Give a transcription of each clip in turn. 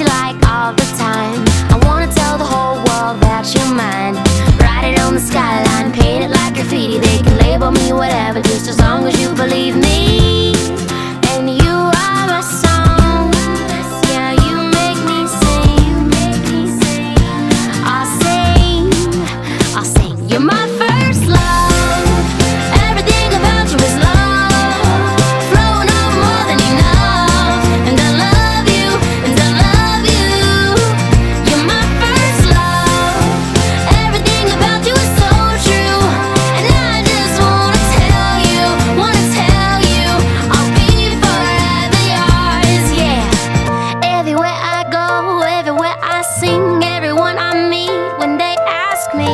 you like all the time. I wanna tell the whole world that you're mine. Write it on the skyline, paint it like graffiti. They can label me whatever, just as long as you believe me. And you are my song. Yeah, you make me sing. I'll sing. You're my first love. Everything about you is love, flowing on more than enough. And I love you, and I love you. You're my first love. Everything about you is so true. And I just wanna tell you, I'll be forever yours, yeah. Everywhere I go, everywhere I sing, everyone I meet, when they ask me,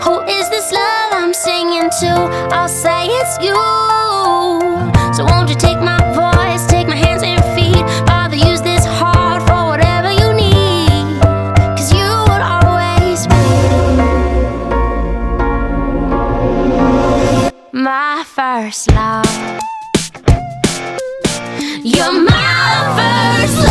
who is this love I'm singing to, I'll say it's you. So won't you take my voice, take my hands and feet, Father, use this heart for whatever you need, 'cause you will always be my first love. You're my first love.